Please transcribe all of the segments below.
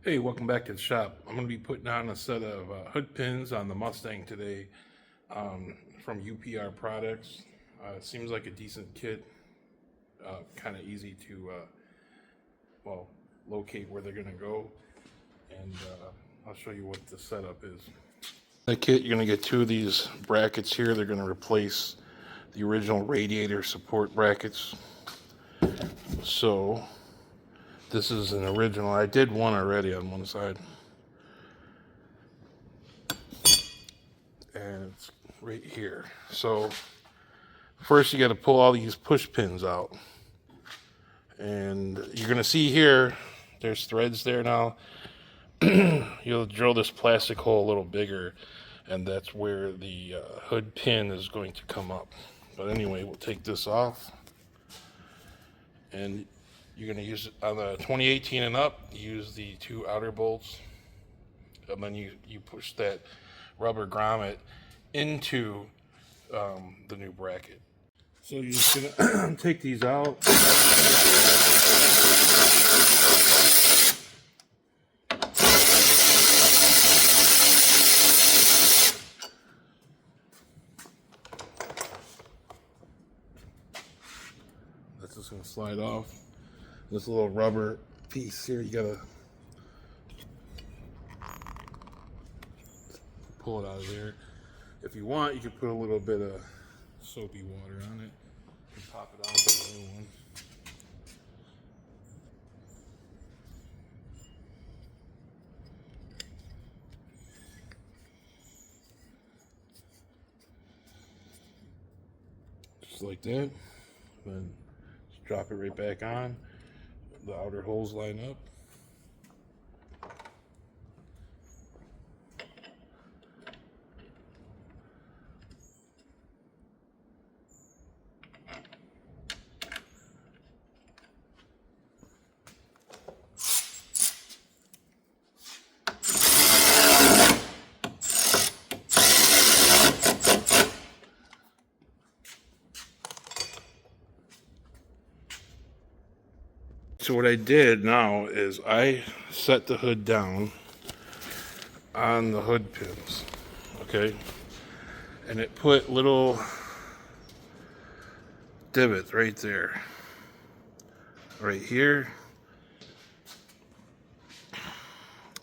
Hey, welcome back to the shop. I'm going to be putting on a set of hood pins on the Mustang today from UPR products. It seems like a decent kit, kind of easy to locate where they're going to go, and I'll show you what the setup is. The kit, you're going to get two of these brackets here. They're going to replace the original radiator support brackets. So this is an original. I did one already on one side. And it's right here. So first you got to pull all these push pins out. And you're going to see here, there's threads there now. You'll drill this plastic hole a little bigger, and that's where the hood pin is going to come up. But anyway, we'll take this off. And you're going to use it on the 2018 and up, use the two outer bolts. And then you push that rubber grommet into the new bracket. So you're just gonna take these out. That's just gonna slide off. This little rubber piece here, you gotta pull it out of there. If you want, you can put a little bit of soapy water on it and pop it out with a new one. Just like that. Then just drop it right back on. The outer holes line up. So what I did now is I set the hood down on the hood pins, okay? And it put little divots right there, right here,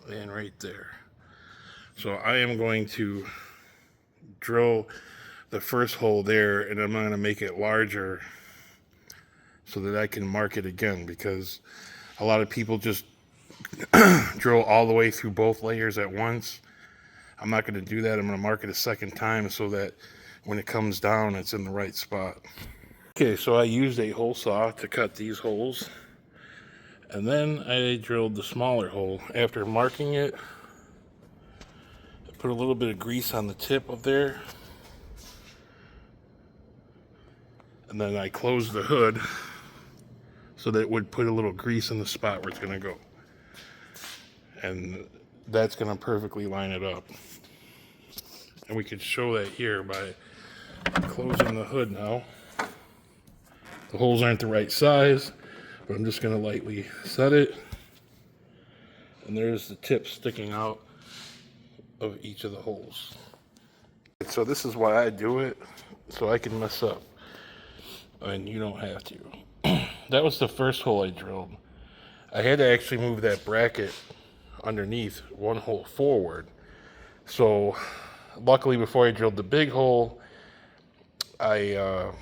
and right there. So I am going to drill the first hole there, and I'm going to make it larger so that I can mark it again, because a lot of people just drill all the way through both layers at once. I'm not going to do that. I'm going to mark it a second time so that when it comes down, it's in the right spot. Okay, so I used a hole saw to cut these holes, and then I drilled the smaller hole. After marking it, I put a little bit of grease on the tip of there, and then I closed the hood so that it would put a little grease in the spot where it's going to go. And that's going to perfectly line it up. And we could show that here by closing the hood now. The holes aren't the right size, but I'm just going to lightly set it. And there's the tip sticking out of each of the holes. So this is why I do it, so I can mess up. And you don't have to. That was the first hole I drilled. I had to actually move that bracket underneath one hole forward. So luckily, before I drilled the big hole, I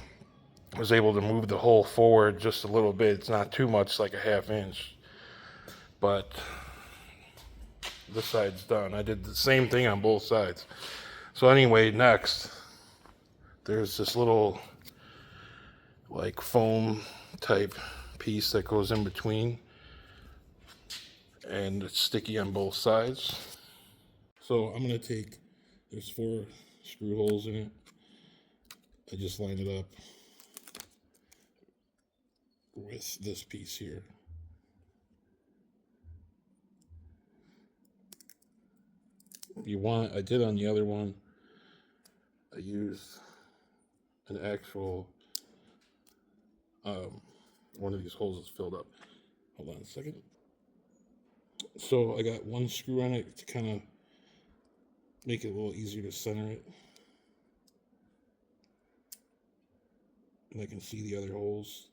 was able to move the hole forward just a little bit. It's not too much, like a ½ inch. But this side's done. I did the same thing on both sides. So anyway, next, there's this little like foam type piece that goes in between, and it's sticky on both sides. So I'm going to take, there's 4 screw holes in it. I just line it up with this piece here. You want, I did on the other one, I used an actual one of these holes is filled up. Hold on a second. So I got one screw on it to kind of make it a little easier to center it. And I can see the other holes.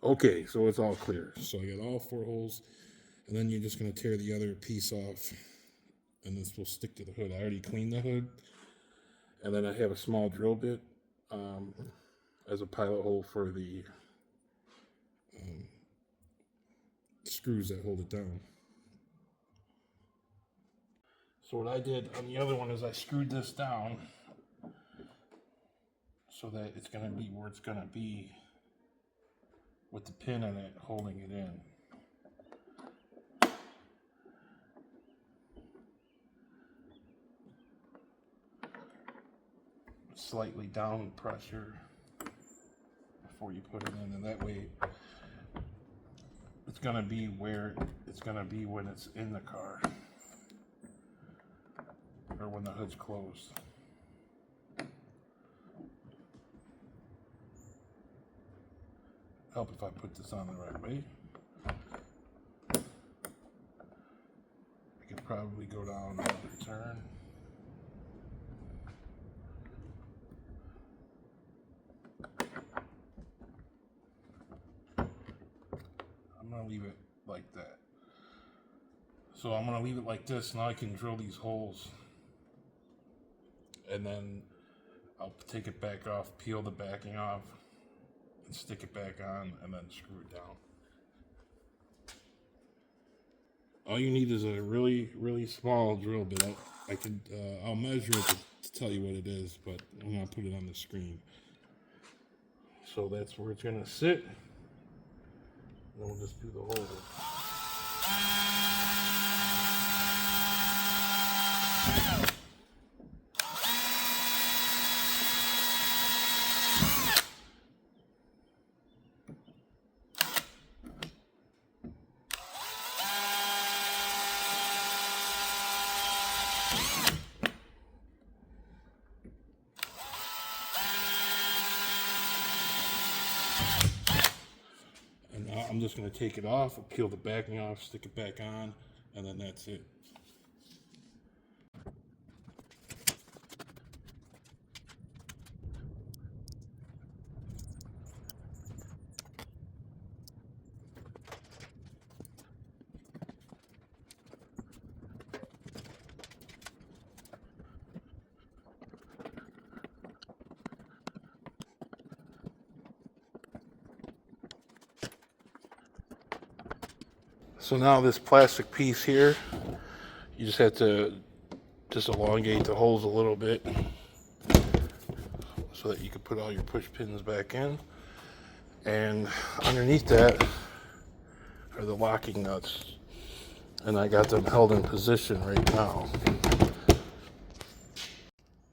Okay, so it's all clear. So I got all 4 holes, and then you're just going to tear the other piece off, and this will stick to the hood. I already cleaned the hood, and then I have a small drill bit as a pilot hole for the screws that hold it down. So what I did on the other one is I screwed this down so that it's going to be where it's going to be with the pin in it holding it in. Slightly down pressure before you put it in, and that way it's going to be where it's going to be when it's in the car or when the hood's closed. Help if I put this on the right way. I could probably go down another turn. I'm going to leave it like that. So I'm going to leave it like this. Now I can drill these holes. And then I'll take it back off, peel the backing off, and stick it back on, and then screw it down. All you need is a really, really small drill bit. I'll measure it to tell you what it is, but I'm gonna put it on the screen. So that's where it's gonna sit. Then we'll just do the hole. And now I'm just going to take it off, peel the backing off, stick it back on, and then that's it. So now this plastic piece here, you just have to just elongate the holes a little bit so that you can put all your push pins back in. And underneath that are the locking nuts. And I got them held in position right now.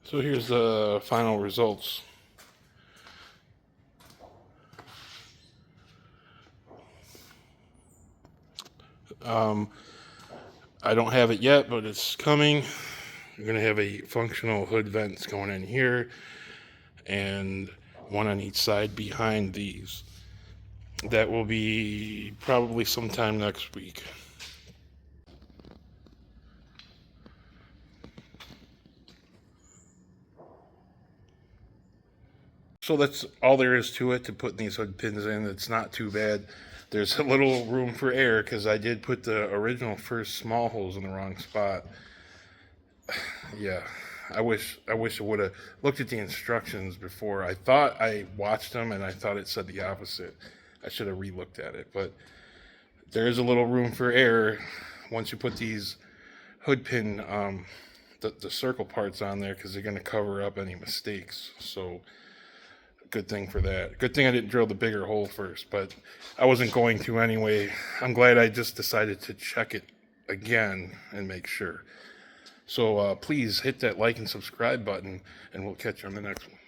So here's the final results. I don't have it yet, but it's coming. We're going to have a functional hood vents going in here and one on each side behind these. That will be probably sometime next week. So that's all there is to it, to putting these hood pins in. It's not too bad. There's a little room for error because I did put the original first small holes in the wrong spot. Yeah, I wish I would have looked at the instructions before. I thought I watched them and I thought it said the opposite. I should have re-looked at it, but there is a little room for error once you put these hood pin, the circle parts on there, because they're going to cover up any mistakes. So good thing for that. Good thing I didn't drill the bigger hole first, but I wasn't going to anyway. I'm glad I just decided to check it again and make sure. So please hit that like and subscribe button, and we'll catch you on the next one.